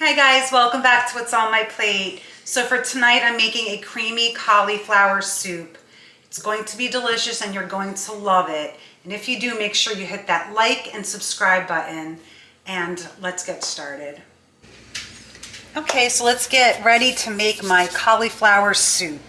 Hi guys, welcome back to What's on My Plate. So for tonight I'm making a creamy cauliflower soup. It's going to be delicious and you're going to love it. And if you do, make sure you hit that like and subscribe button. And let's get started. Okay, so let's get ready to make my cauliflower soup.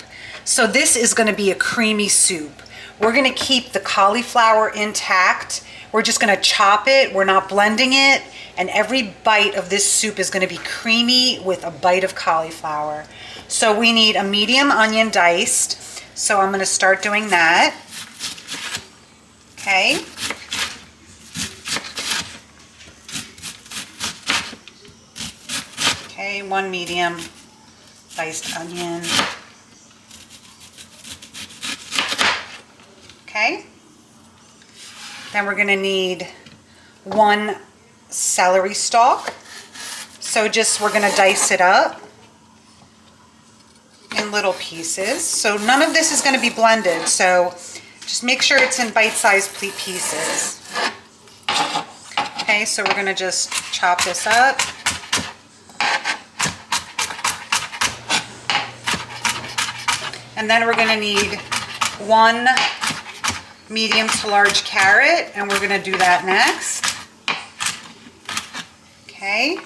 So this is going to be a creamy soup. We're going to keep the cauliflower intact. We're just going to chop it. We're not blending it. And every bite of this soup is going to be creamy with a bite of cauliflower. So we need a medium onion diced. So I'm going to start doing that. Okay. Okay, one medium diced onion. Okay. Then we're going to need one celery stalk. So we're going to dice it up in little pieces. So none of this is going to be blended. So just make sure it's in bite-sized pieces. Okay, so we're going to just chop this up. And then we're going to need one medium to large carrot, and we're going to do that next. Okay,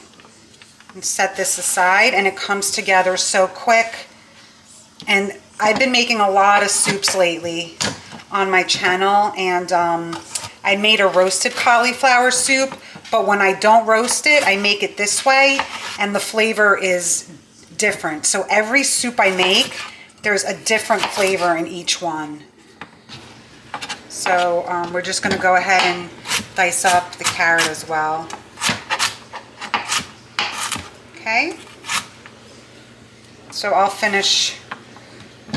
and set this aside, and it comes together so quick. And I've been making a lot of soups lately on my channel, and I made a roasted cauliflower soup, but when I don't roast it, I make it this way, and the flavor is different. So every soup I make, there's a different flavor in each one. So we're just going to go ahead and dice up the carrot as well. Okay. So I'll finish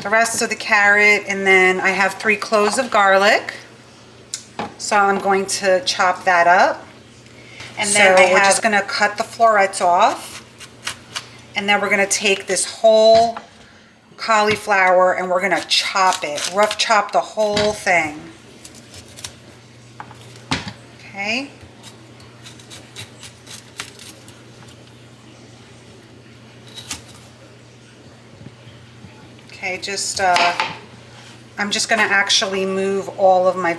the rest of the carrot, and then I have 3 cloves of garlic. So I'm going to chop that up. And then we're just going to cut the florets off. And then we're going to take this whole cauliflower and we're going to chop it, rough chop the whole thing. Okay. Okay, I'm just going to actually move all of my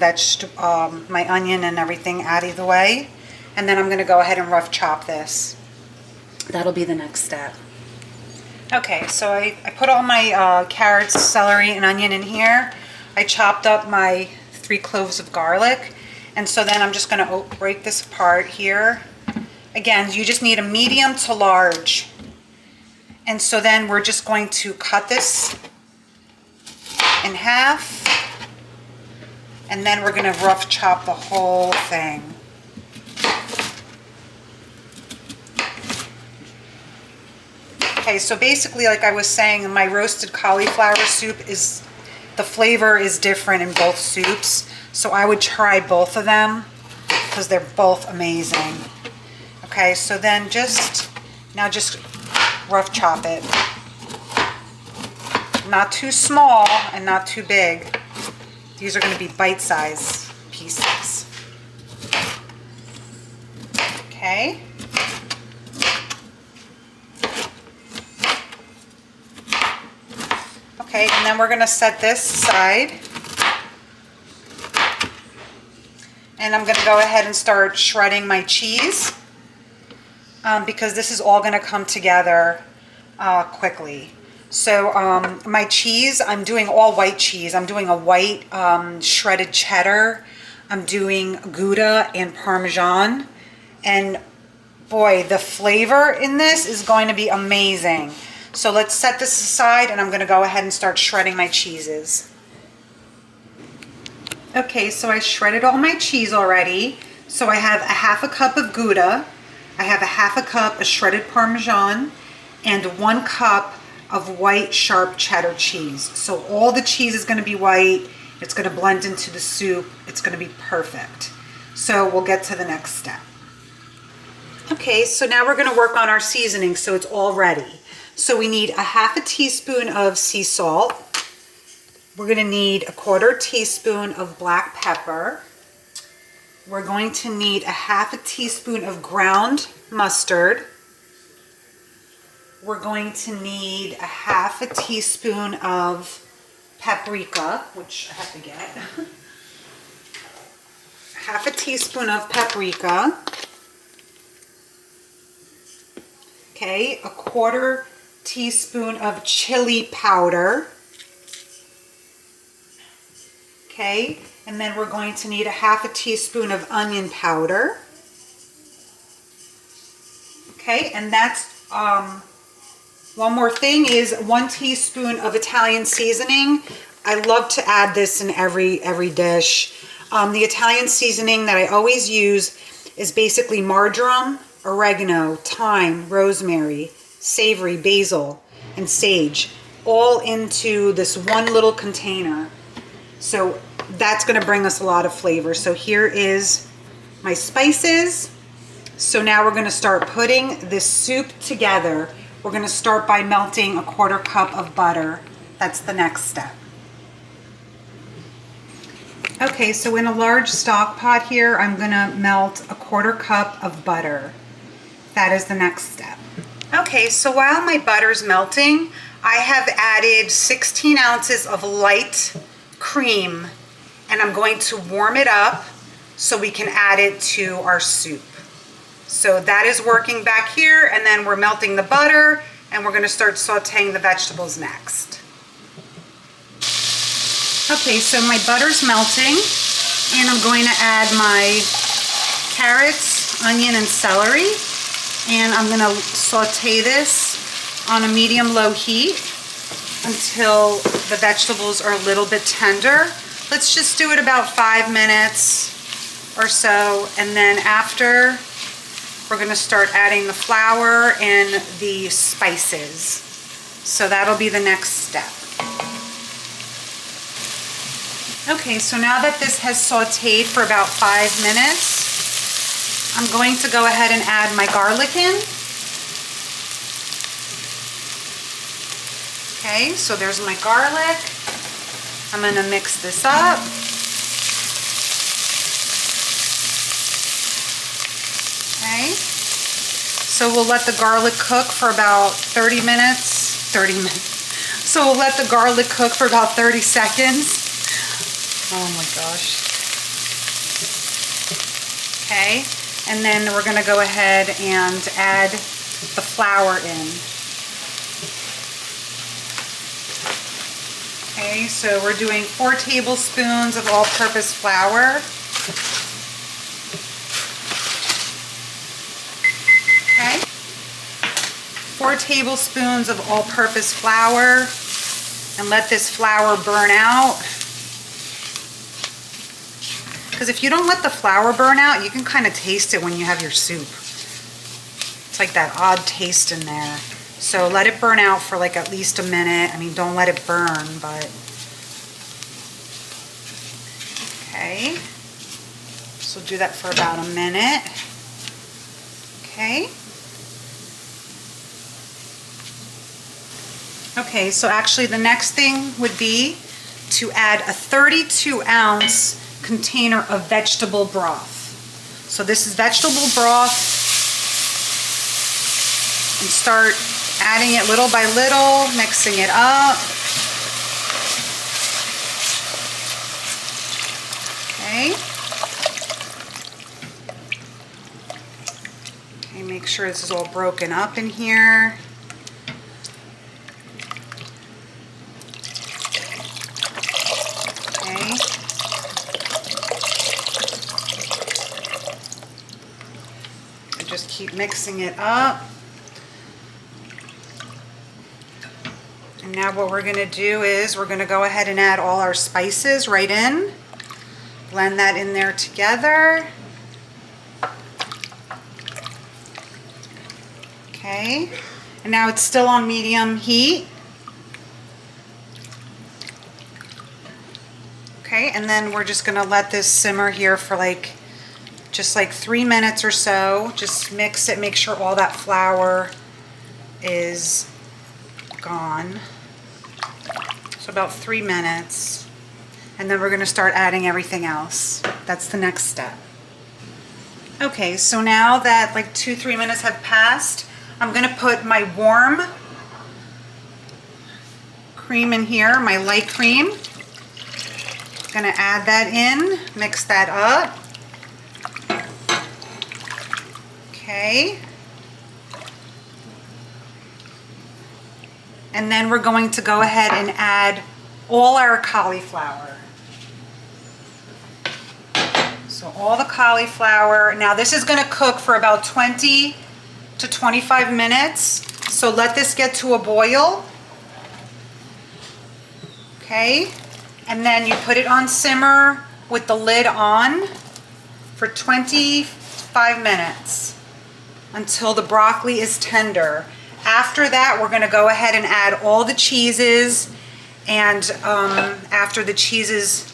my onion and everything out of the way, and then I'm going to go ahead and rough chop this. That'll be the next step. Okay, so I put all my carrots, celery, and onion in here. I chopped up my 3 cloves of garlic, and so then I'm just going to break this apart here. Again, you just need a medium to large. And so then we're just going to cut this in half, and then we're going to rough chop the whole thing. Okay, so basically, like I was saying, my roasted cauliflower soup the flavor is different in both soups. So I would try both of them because they're both amazing. Okay, so then just rough chop it. Not too small and not too big. These are going to be bite-sized pieces. Okay. Okay, and then we're going to set this aside. And I'm going to go ahead and start shredding my cheese because this is all going to come together quickly. So my cheese, I'm doing all white cheese. I'm doing a white shredded cheddar. I'm doing gouda and parmesan. And boy, the flavor in this is going to be amazing. So let's set this aside, and I'm going to go ahead and start shredding my cheeses. Okay, so I shredded all my cheese already. So I have a 1/2 cup of gouda. I have a 1/2 cup of shredded parmesan and 1 cup of white sharp cheddar cheese. So all the cheese is going to be white. It's going to blend into the soup. It's going to be perfect. So we'll get to the next step. Okay, so now we're going to work on our seasoning so it's all ready. So we need a 1/2 teaspoon of sea salt. We're going to need a 1/4 teaspoon of black pepper. We're going to need a 1/2 teaspoon of ground mustard. we're going to need a half a teaspoon of paprika, which I have to get. Half a teaspoon of paprika. Okay, a quarter teaspoon of chili powder. Okay, and then we're going to need a half a teaspoon of onion powder. Okay, and that's, one more thing is 1 teaspoon of Italian seasoning. I love to add this in every dish. The Italian seasoning that I always use is basically marjoram, oregano, thyme, rosemary, savory, basil, and sage, all into this one little container. So that's going to bring us a lot of flavor. So here is my spices. So now we're going to start putting this soup together. We're going to start by melting a quarter cup of butter. That's the next step. Okay, so in a large stock pot here, I'm going to melt a quarter cup of butter. That is the next step. Okay, so while my butter's melting, I have added 16 ounces of light cream, and I'm going to warm it up so we can add it to our soup. So that is working back here, and then we're melting the butter, and we're going to start sauteing the vegetables next. Okay, so my butter's melting, and I'm going to add my carrots, onion, and celery, and I'm going to saute this on a medium-low heat until the vegetables are a little bit tender. Let's just do it about 5 minutes or so, and then after, we're going to start adding the flour and the spices. So that'll be the next step. Okay, so now that this has sauteed for about 5 minutes, I'm going to go ahead and add my garlic in. Okay, so there's my garlic. I'm going to mix this up. Okay, so we'll let the garlic cook for about 30 minutes. So we'll let the garlic cook for about 30 seconds. Oh my gosh. Okay, and then we're going to go ahead and add the flour in. Okay, so we're doing 4 tablespoons of all-purpose flour. Okay, 4 tablespoons of all-purpose flour, and let this flour burn out. Because if you don't let the flour burn out, you can kind of taste it when you have your soup. It's like that odd taste in there. So let it burn out for like at least a minute. I mean, don't let it burn, but... Okay. So do that for about a minute. Okay. Okay, so actually the next thing would be to add a 32-ounce container of vegetable broth. So this is vegetable broth, and start adding it little by little, mixing it up. Okay. Okay, make sure this is all broken up in here. Okay. Just keep mixing it up. And now what we're going to do is we're going to go ahead and add all our spices right in. Blend that in there together. Okay. And now it's still on medium heat. Okay, and then we're just going to let this simmer here for just like 3 minutes or so. Just mix it, make sure all that flour is gone. So about 3 minutes. And then we're going to start adding everything else. That's the next step. Okay, so now that like 2-3 minutes have passed, I'm gonna put my warm cream in here, my light cream. Gonna add that in, mix that up. Okay. And then we're going to go ahead and add all our cauliflower. So all the cauliflower. Now this is gonna cook for about 20 to 25 minutes. So let this get to a boil. Okay. And then you put it on simmer with the lid on for 25 minutes until the broccoli is tender. After that, we're gonna go ahead and add all the cheeses, and after the cheeses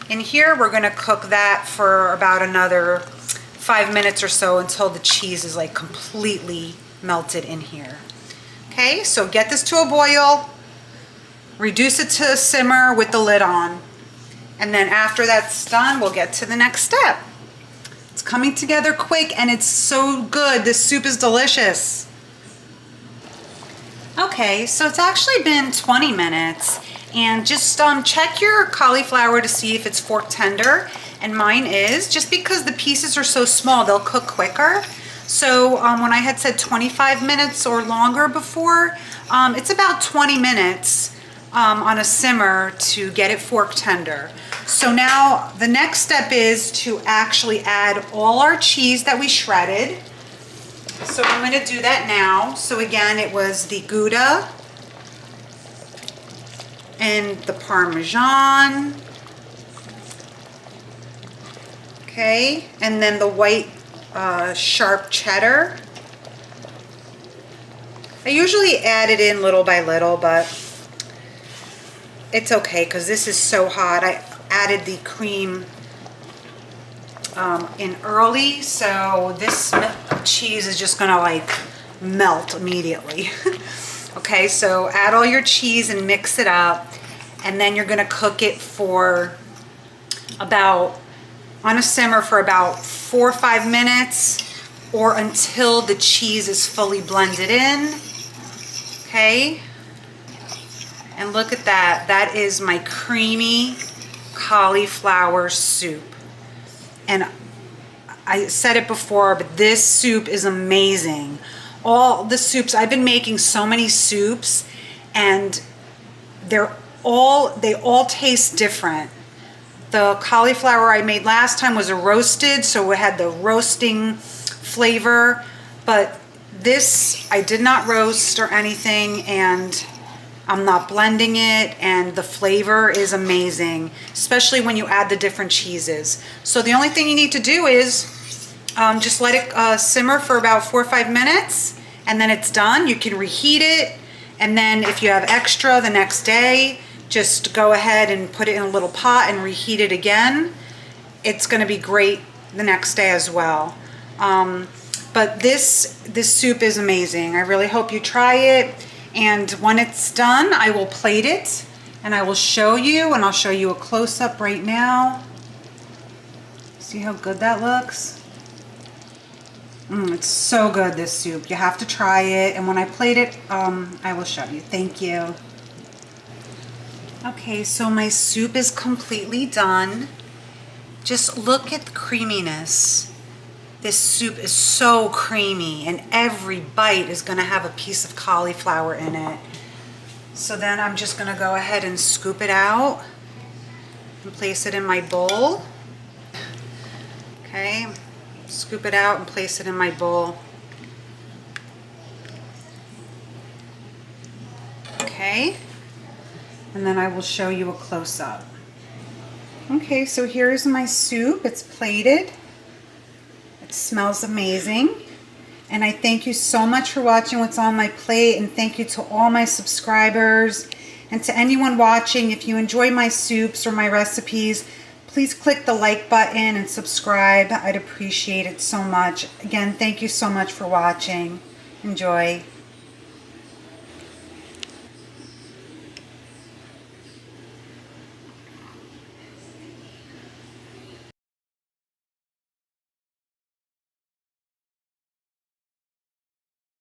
in here, we're gonna cook that for about another 5 minutes or so until the cheese is like completely melted in here. Okay, so get this to a boil, reduce it to a simmer with the lid on, and then after that's done, we'll get to the next step. It's coming together quick and it's so good. This soup is delicious. Okay, so it's actually been 20 minutes, and just check your cauliflower to see if it's fork tender, and mine is. Just because the pieces are so small, they'll cook quicker. So when I had said 25 minutes or longer before, it's about 20 minutes on a simmer to get it fork tender. So now the next step is to actually add all our cheese that we shredded. So I'm going to do that now. So again, it was the gouda and the parmesan. Okay, and then the white sharp cheddar. I usually add it in little by little, but it's okay because this is so hot. I added the cream in early, so this cheese is just gonna like melt immediately. Okay, so add all your cheese and mix it up, and then you're gonna cook it for about, on a simmer for about 4 or 5 minutes, or until the cheese is fully blended in. Okay, and look at that. That is my creamy cauliflower soup. And I said it before, but this soup is amazing. All the soups, I've been making so many soups, and they all taste different. The cauliflower I made last time was a roasted, so it had the roasting flavor, but this I did not roast or anything, and I'm not blending it, and the flavor is amazing, especially when you add the different cheeses. So the only thing you need to do is just let it simmer for about 4 or 5 minutes, and then it's done. You can reheat it, and then if you have extra the next day, just go ahead and put it in a little pot and reheat it again. It's gonna be great the next day as well. But this soup is amazing. I really hope you try it. And when it's done, I will plate it and I will show you, and I'll show you a close-up right now. See how good that looks? It's so good, this soup. You have to try it. And when I plate it, I will show you. Thank you. Okay, so my soup is completely done. Just look at the creaminess. This soup is so creamy, and every bite is gonna have a piece of cauliflower in it. So then I'm just gonna go ahead and scoop it out and place it in my bowl. Okay, scoop it out and place it in my bowl. Okay, and then I will show you a close-up. Okay, so here's my soup. It's plated. It smells amazing, and I thank you so much for watching what's on my plate, and thank you to all my subscribers, and to anyone watching. If you enjoy my soups or my recipes, please click the like button and subscribe. I'd appreciate it so much. Again, thank you so much for watching. Enjoy.